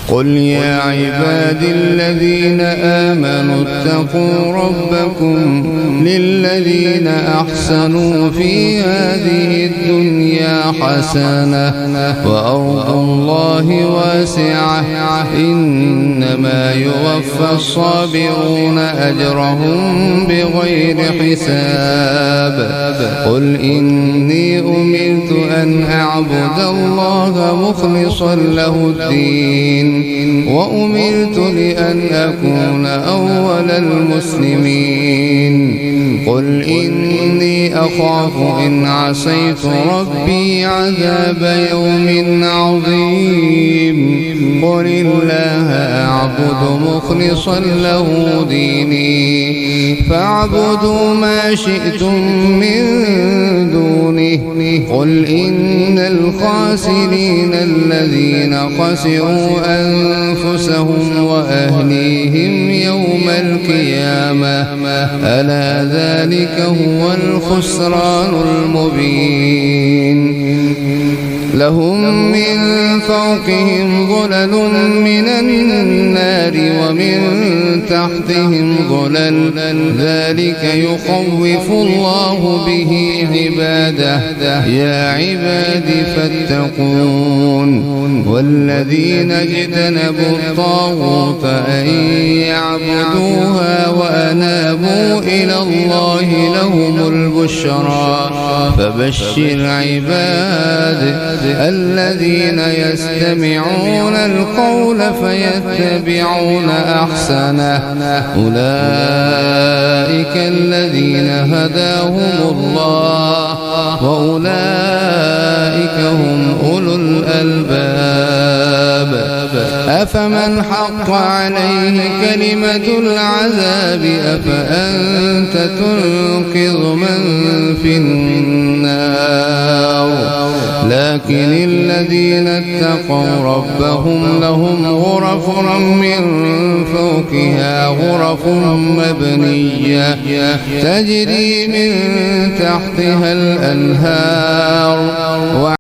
قل يا عبادي الذين آمنوا اتقوا ربكم للذين أحسنوا في هذه الدنيا حسنة وأرض الله واسعة إنما يوفى الصابرون أجرهم بغير حساب قل إني أمرت أن أعبد الله مخلصا له الدين وأمرت لأن أكون أول المسلمين قل إني أخاف إن عصيت ربي عذاب يوم عظيم قل الله أعبد مخلصا له ديني فاعبدوا ما شئتم من دونه قل إن الخاسرين الذين خسروا أنفسهم وأهليهم يوم القيامة ألا ذلك هو الخسران المبين لهم من فوقهم ظلل من النار ومن تحتهم ظلل ذلك يخوف الله به عباده يا عباد فاتقون والذين اجتنبوا الطاغوت أن يعبدوها وأنابوا إلى الله لهم البشرى فبشر عباد الذين يستمعون القول فيتبعون أحسنه أولئك الذين هداهم الله وأولئك هم أولو الألباب أفمن حق عليه كلمة العذاب أفأنت تنقذ من في النار لكن الذين اتقوا ربهم لهم غرف من فوقها غرف مبنية تجري من تحتها الأنهار